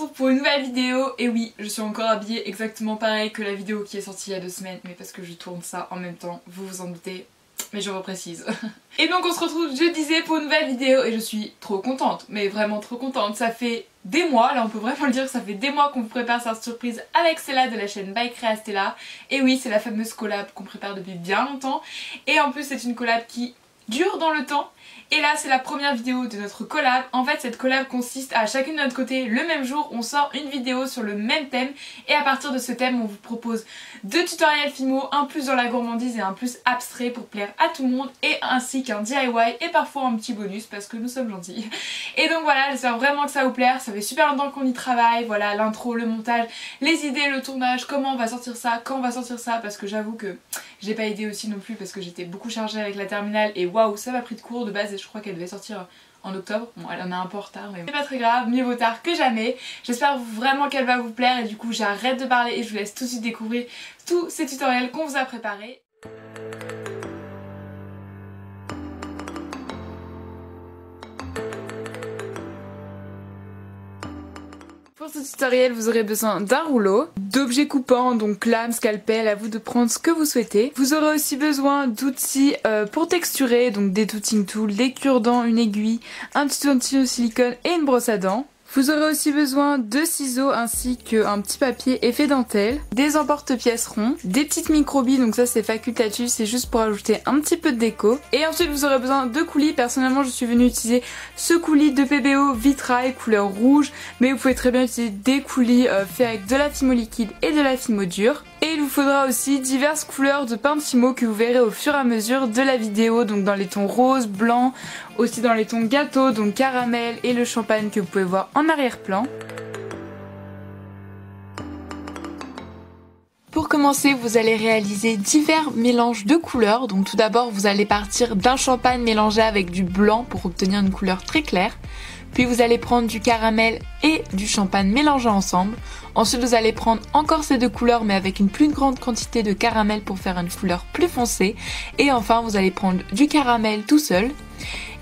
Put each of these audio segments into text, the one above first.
retrouve pour une nouvelle vidéo. Et oui, je suis encore habillée exactement pareil que la vidéo qui est sortie il y a 2 semaines, mais parce que je tourne ça en même temps, vous vous en doutez, mais je reprécise. Et donc on se retrouve, je disais, pour une nouvelle vidéo et je suis trop contente, mais vraiment trop contente. Ça fait des mois, là on peut vraiment le dire, ça fait des mois qu'on vous prépare cette surprise avec Stella de la chaîne By Crea Stella. Et oui, c'est la fameuse collab qu'on prépare depuis bien longtemps. Et en plus c'est une collab qui dure dans le temps. Et là c'est la première vidéo de notre collab. En fait cette collab consiste à chacune de notre côté, le même jour, on sort une vidéo sur le même thème. Et à partir de ce thème on vous propose 2 tutoriels Fimo, un plus dans la gourmandise et un plus abstrait pour plaire à tout le monde. Et ainsi qu'un DIY et parfois un petit bonus parce que nous sommes gentils. Et donc voilà, j'espère vraiment que ça vous plaire. Ça fait super longtemps qu'on y travaille, voilà, l'intro, le montage, les idées, le tournage, comment on va sortir ça, quand on va sortir ça. Parce que j'avoue que j'ai pas aidé aussi non plus parce que j'étais beaucoup chargée avec la terminale. Et waouh, ça m'a pris de court de base. Et je crois qu'elle devait sortir en octobre. Bon, elle en a un peu en retard, mais c'est pas très grave, mieux vaut tard que jamais. J'espère vraiment qu'elle va vous plaire et du coup j'arrête de parler et je vous laisse tout de suite découvrir tous ces tutoriels qu'on vous a préparés. Pour ce tutoriel, vous aurez besoin d'un rouleau, d'objets coupants, donc lame, scalpel, à vous de prendre ce que vous souhaitez. Vous aurez aussi besoin d'outils pour texturer, donc des toothing tools, des cure-dents, une aiguille, un petit outil de silicone et une brosse à dents. Vous aurez aussi besoin de ciseaux ainsi qu'un petit papier effet dentelle, des emporte-pièces ronds, des petites microbilles, donc ça c'est facultatif, c'est juste pour ajouter un petit peu de déco. Et ensuite vous aurez besoin de coulis. Personnellement je suis venue utiliser ce coulis de PBO vitrail couleur rouge, mais vous pouvez très bien utiliser des coulis faits avec de la Fimo liquide et de la Fimo dure. Et il vous faudra aussi diverses couleurs de pain de Fimo que vous verrez au fur et à mesure de la vidéo, donc dans les tons rose, blanc, aussi dans les tons gâteau, donc caramel et le champagne que vous pouvez voir en arrière-plan. Pour commencer, vous allez réaliser divers mélanges de couleurs. Donc tout d'abord, vous allez partir d'un champagne mélangé avec du blanc pour obtenir une couleur très claire. Puis vous allez prendre du caramel et du champagne mélangés ensemble. Ensuite vous allez prendre encore ces 2 couleurs mais avec une plus grande quantité de caramel pour faire une couleur plus foncée. Et enfin vous allez prendre du caramel tout seul.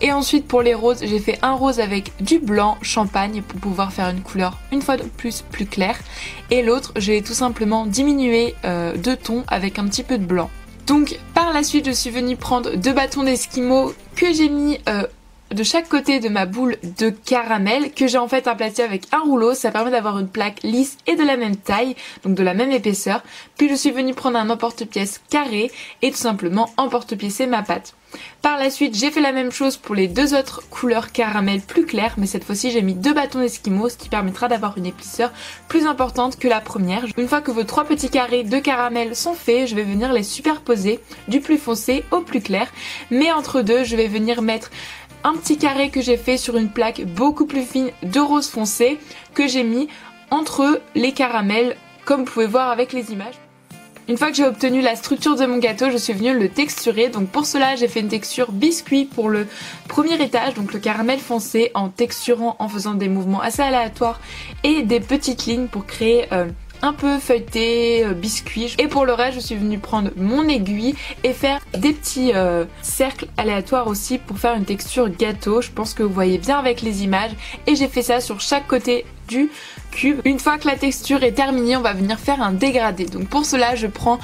Et ensuite pour les roses, j'ai fait un rose avec du blanc champagne pour pouvoir faire une couleur une fois de plus claire. Et l'autre, j'ai tout simplement diminué de ton avec un petit peu de blanc. Donc par la suite je suis venue prendre 2 bâtons d'esquimaux que j'ai mis de chaque côté de ma boule de caramel que j'ai en fait aplati avec un rouleau. Ça permet d'avoir une plaque lisse et de la même taille, donc de la même épaisseur. Puis je suis venue prendre un emporte-pièce carré et tout simplement emporte-piècer ma pâte. Par la suite j'ai fait la même chose pour les 2 autres couleurs caramel plus claires, mais cette fois-ci j'ai mis 2 bâtons d'esquimaux, ce qui permettra d'avoir une épaisseur plus importante que la première. Une fois que vos 3 petits carrés de caramel sont faits, je vais venir les superposer du plus foncé au plus clair, mais entre deux je vais venir mettre un petit carré que j'ai fait sur une plaque beaucoup plus fine de rose foncé que j'ai mis entre les caramels comme vous pouvez voir avec les images. Une fois que j'ai obtenu la structure de mon gâteau, je suis venue le texturer. Donc pour cela j'ai fait une texture biscuit pour le premier étage, donc le caramel foncé, en texturant, en faisant des mouvements assez aléatoires et des petites lignes pour créer un peu feuilleté, biscuit. Et pour le reste je suis venue prendre mon aiguille et faire des petits cercles aléatoires aussi pour faire une texture gâteau. Je pense que vous voyez bien avec les images et j'ai fait ça sur chaque côté du cube. Une fois que la texture est terminée, on va venir faire un dégradé. Donc pour cela je prends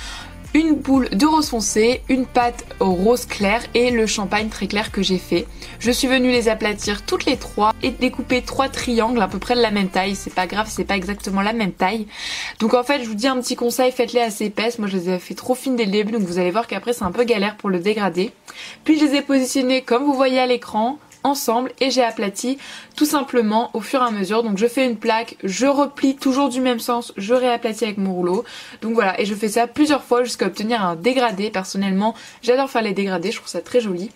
une boule de rose foncé, une pâte au rose clair et le champagne très clair que j'ai fait. Je suis venue les aplatir toutes les 3 et découper 3 triangles à peu près de la même taille. C'est pas grave, c'est pas exactement la même taille. Donc en fait je vous dis un petit conseil, faites-les assez épaisses. Moi je les ai fait trop fines dès le début, donc vous allez voir qu'après c'est un peu galère pour le dégrader. Puis je les ai positionnés comme vous voyez à l'écran ensemble et j'ai aplati tout simplement au fur et à mesure. Donc je fais une plaque, je replie toujours du même sens, je réaplatis avec mon rouleau. Donc voilà, et je fais ça plusieurs fois jusqu'à obtenir un dégradé. Personnellement j'adore faire les dégradés, je trouve ça très joli.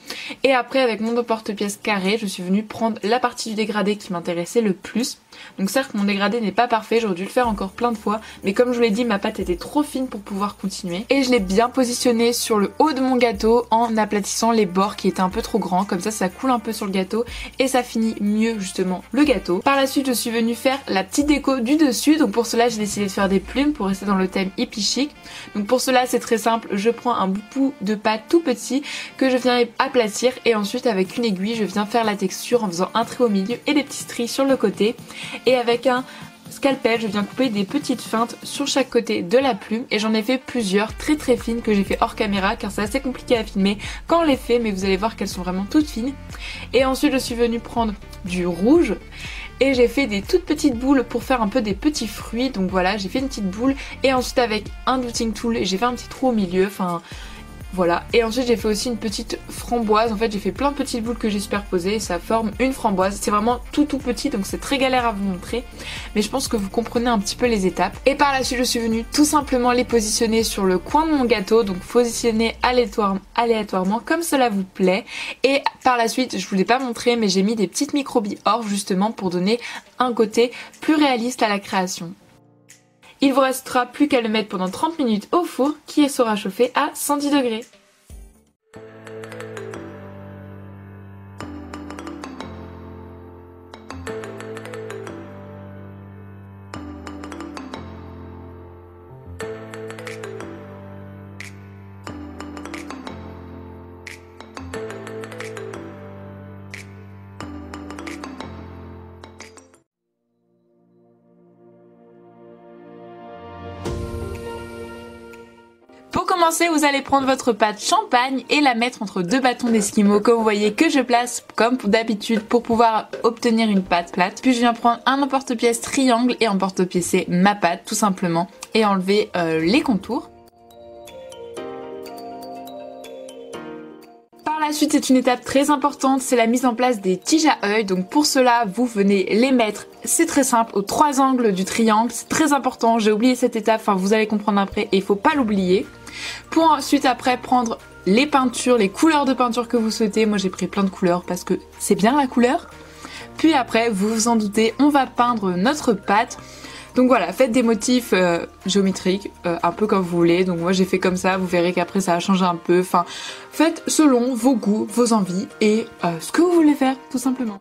Et après avec mon porte-pièce carré, je suis venue prendre la partie du dégradé qui m'intéressait le plus. Donc certes mon dégradé n'est pas parfait, j'aurais dû le faire encore plein de fois, mais comme je vous l'ai dit ma pâte était trop fine pour pouvoir continuer. Et je l'ai bien positionné sur le haut de mon gâteau en aplatissant les bords qui étaient un peu trop grands, comme ça coule un peu sur le gâteau et ça finit mieux justement le gâteau. Par la suite je suis venue faire la petite déco du dessus, donc pour cela j'ai décidé de faire des plumes pour rester dans le thème hippie chic. Donc pour cela c'est très simple, je prends un bout de pâte tout petit que je viens aplatir et ensuite avec une aiguille je viens faire la texture en faisant un trait au milieu et des petits stries sur le côté. Et avec un scalpel, je viens couper des petites feintes sur chaque côté de la plume et j'en ai fait plusieurs très fines que j'ai fait hors caméra car c'est assez compliqué à filmer quand on les fait, mais vous allez voir qu'elles sont vraiment toutes fines. Et ensuite je suis venue prendre du rouge et j'ai fait des toutes petites boules pour faire un peu des petits fruits. Donc voilà, j'ai fait une petite boule et ensuite avec un dotting tool j'ai fait un petit trou au milieu, enfin voilà. Et ensuite j'ai fait aussi une petite framboise. En fait j'ai fait plein de petites boules que j'ai superposées et ça forme une framboise. C'est vraiment tout petit donc c'est très galère à vous montrer, mais je pense que vous comprenez un petit peu les étapes. Et par la suite je suis venue tout simplement les positionner sur le coin de mon gâteau, donc positionner aléatoirement comme cela vous plaît. Et par la suite je vous l'ai pas montré mais j'ai mis des petites microbilles or justement pour donner un côté plus réaliste à la création. Il vous restera plus qu'à le mettre pendant 30 minutes au four qui sera chauffé à 110 degrés. Pour commencer, vous allez prendre votre pâte champagne et la mettre entre deux bâtons d'esquimau que vous voyez que je place comme d'habitude pour pouvoir obtenir une pâte plate. Puis je viens prendre un emporte-pièce triangle et emporte-piècer ma pâte tout simplement et enlever les contours. Par la suite, c'est une étape très importante, c'est la mise en place des tiges à œil. Donc pour cela, vous venez les mettre, c'est très simple, aux trois angles du triangle. C'est très important, j'ai oublié cette étape, enfin vous allez comprendre après et il faut pas l'oublier. Pour ensuite après prendre les peintures, les couleurs de peinture que vous souhaitez. Moi j'ai pris plein de couleurs parce que c'est bien la couleur. Puis après, vous vous en doutez, on va peindre notre pâte. Donc voilà, faites des motifs géométriques, un peu comme vous voulez. Donc moi j'ai fait comme ça, vous verrez qu'après ça a changé un peu. Enfin, faites selon vos goûts, vos envies et ce que vous voulez faire, tout simplement.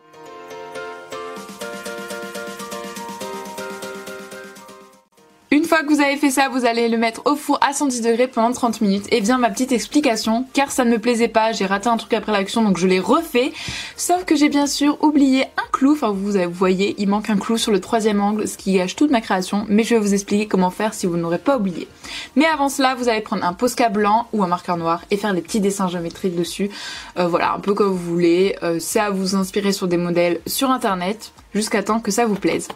Une fois que vous avez fait ça, vous allez le mettre au four à 110 degrés pendant 30 minutes. Et bien ma petite explication, car ça ne me plaisait pas, j'ai raté un truc après l'action donc je l'ai refait. Sauf que j'ai bien sûr oublié un clou, enfin vous voyez, il manque un clou sur le troisième angle, ce qui gâche toute ma création. Mais je vais vous expliquer comment faire si vous n'aurez pas oublié. Mais avant cela, vous allez prendre un Posca blanc ou un marqueur noir et faire des petits dessins géométriques dessus. Voilà, un peu comme vous voulez, c'est à vous inspirer sur des modèles sur internet, jusqu'à temps que ça vous plaise.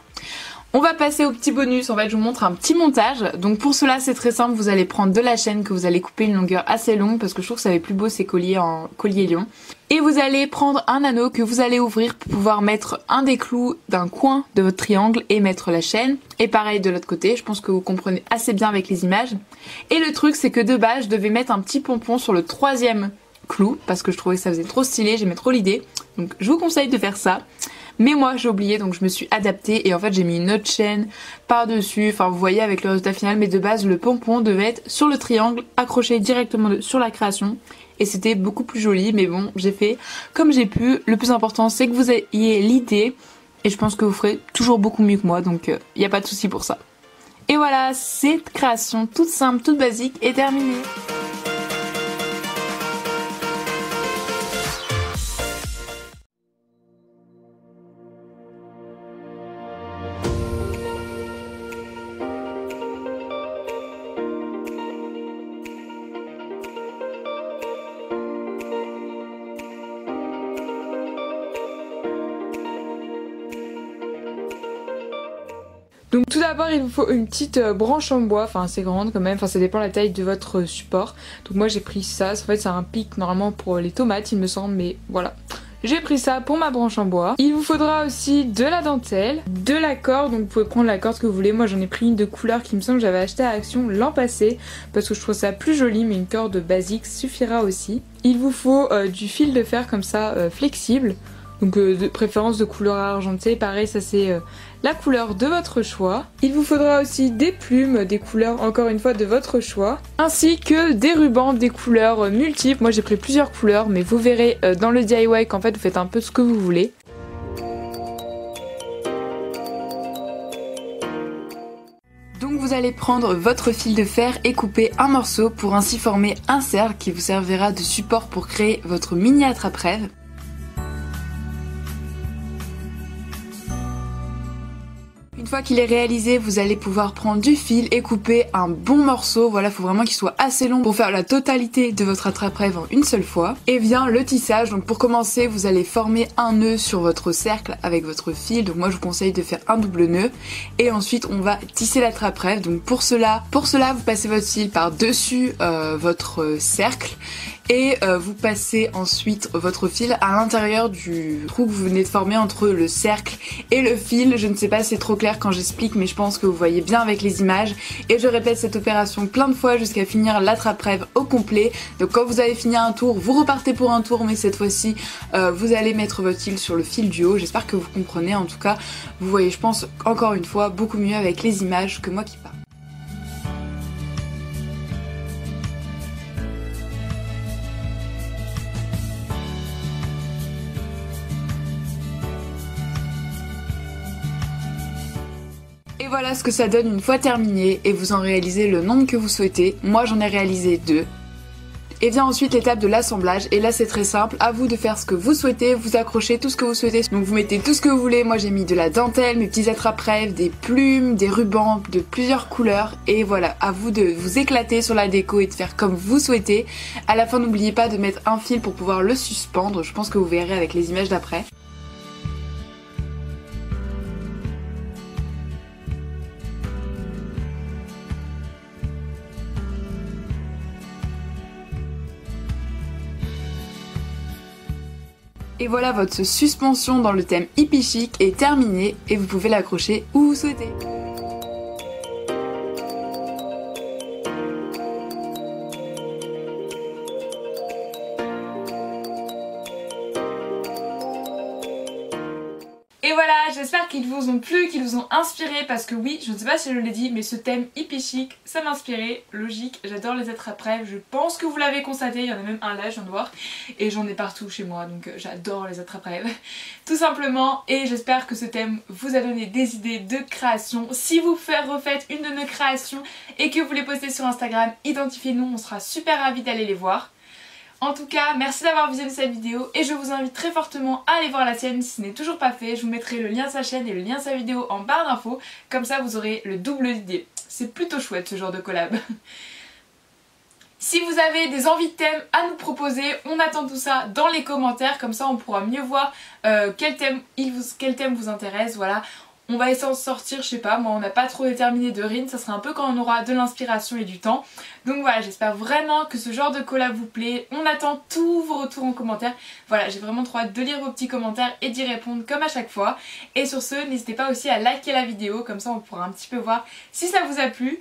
On va passer au petit bonus, en fait je vous montre un petit montage. Donc pour cela c'est très simple, vous allez prendre de la chaîne que vous allez couper une longueur assez longue parce que je trouve que ça va être plus beau ces colliers en collier lion. Et vous allez prendre un anneau que vous allez ouvrir pour pouvoir mettre un des clous d'un coin de votre triangle et mettre la chaîne. Et pareil de l'autre côté, je pense que vous comprenez assez bien avec les images. Et le truc c'est que de base je devais mettre un petit pompon sur le troisième clou parce que je trouvais que ça faisait trop stylé, j'aimais trop l'idée. Donc je vous conseille de faire ça. Mais moi j'ai oublié donc je me suis adaptée et en fait j'ai mis une autre chaîne par dessus, enfin vous voyez avec le résultat final, mais de base le pompon devait être sur le triangle accroché directement sur la création et c'était beaucoup plus joli, mais bon j'ai fait comme j'ai pu. Le plus important c'est que vous ayez l'idée et je pense que vous ferez toujours beaucoup mieux que moi, donc il n'y a pas de souci pour ça. Et voilà, cette création toute simple, toute basique est terminée. Donc tout d'abord il vous faut une petite branche en bois, enfin assez grande quand même, enfin ça dépend de la taille de votre support. Donc moi j'ai pris ça, en fait c'est un pic normalement pour les tomates il me semble, mais voilà. J'ai pris ça pour ma branche en bois. Il vous faudra aussi de la dentelle, de la corde, donc vous pouvez prendre la corde que vous voulez. Moi j'en ai pris une de couleur qui me semble que j'avais acheté à Action l'an passé parce que je trouve ça plus joli, mais une corde basique suffira aussi. Il vous faut du fil de fer comme ça flexible. Donc de préférence de couleur argentée, pareil ça c'est la couleur de votre choix. Il vous faudra aussi des plumes, des couleurs encore une fois de votre choix, ainsi que des rubans, des couleurs multiples. Moi j'ai pris plusieurs couleurs mais vous verrez dans le DIY qu'en fait vous faites un peu ce que vous voulez. Donc vous allez prendre votre fil de fer et couper un morceau pour ainsi former un cercle qui vous servira de support pour créer votre mini attrape-rêve. Une fois qu'il est réalisé, vous allez pouvoir prendre du fil et couper un bon morceau. Voilà, faut vraiment qu'il soit assez long pour faire la totalité de votre attrape-rêve en une seule fois. Et vient le tissage. Donc pour commencer, vous allez former un nœud sur votre cercle avec votre fil. Donc moi je vous conseille de faire un double nœud. Et ensuite on va tisser l'attrape-rêve. Donc pour cela, vous passez votre fil par-dessus votre cercle. Et vous passez ensuite votre fil à l'intérieur du trou que vous venez de former entre le cercle et le fil. Je ne sais pas si c'est trop clair quand j'explique, mais je pense que vous voyez bien avec les images. Et je répète cette opération plein de fois jusqu'à finir l'attrape-rêve au complet. Donc quand vous avez fini un tour, vous repartez pour un tour, mais cette fois-ci vous allez mettre votre fil sur le fil du haut. J'espère que vous comprenez. En tout cas, vous voyez, je pense encore une fois beaucoup mieux avec les images que moi qui parle. Et voilà ce que ça donne une fois terminé et vous en réalisez le nombre que vous souhaitez. Moi j'en ai réalisé 2. Et vient ensuite l'étape de l'assemblage et là c'est très simple, à vous de faire ce que vous souhaitez, vous accrochez tout ce que vous souhaitez. Donc vous mettez tout ce que vous voulez, moi j'ai mis de la dentelle, mes petits attrape-rêves, des plumes, des rubans de plusieurs couleurs et voilà, à vous de vous éclater sur la déco et de faire comme vous souhaitez. À la fin n'oubliez pas de mettre un fil pour pouvoir le suspendre, je pense que vous verrez avec les images d'après. Et voilà, votre suspension dans le thème hippie chic est terminée et vous pouvez l'accrocher où vous souhaitez. Et voilà, j'espère qu'ils vous ont plu, qu'ils vous ont inspiré parce que oui, je ne sais pas si je l'ai dit, mais ce thème hippie chic, ça m'a inspiré, logique, j'adore les attrape-rêves, je pense que vous l'avez constaté, il y en a même un là, je viens de voir, et j'en ai partout chez moi, donc j'adore les attrape-rêves, tout simplement, et j'espère que ce thème vous a donné des idées de création. Si vous refaites une de nos créations et que vous les postez sur Instagram, identifiez-nous, on sera super ravis d'aller les voir. En tout cas, merci d'avoir visionné cette vidéo et je vous invite très fortement à aller voir la sienne si ce n'est toujours pas fait. Je vous mettrai le lien de sa chaîne et le lien de sa vidéo en barre d'infos, comme ça vous aurez le double d'idées. C'est plutôt chouette ce genre de collab. Si vous avez des envies de thèmes à nous proposer, on attend tout ça dans les commentaires, comme ça on pourra mieux voir quel thème vous intéresse, voilà. On va essayer de sortir, je sais pas, moi on n'a pas trop déterminé de Rin, ça sera un peu quand on aura de l'inspiration et du temps. Donc voilà, j'espère vraiment que ce genre de collab vous plaît. On attend tous vos retours en commentaire. Voilà, j'ai vraiment trop hâte de lire vos petits commentaires et d'y répondre comme à chaque fois. Et sur ce, n'hésitez pas aussi à liker la vidéo, comme ça on pourra un petit peu voir si ça vous a plu.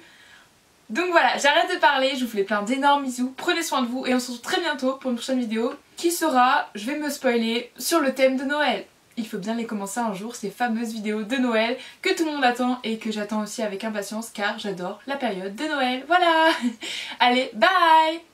Donc voilà, j'arrête de parler, je vous fais plein d'énormes bisous, prenez soin de vous et on se retrouve très bientôt pour une prochaine vidéo qui sera, je vais me spoiler, sur le thème de Noël. Il faut bien les commencer un jour, ces fameuses vidéos de Noël que tout le monde attend et que j'attends aussi avec impatience car j'adore la période de Noël. Voilà. Allez, bye.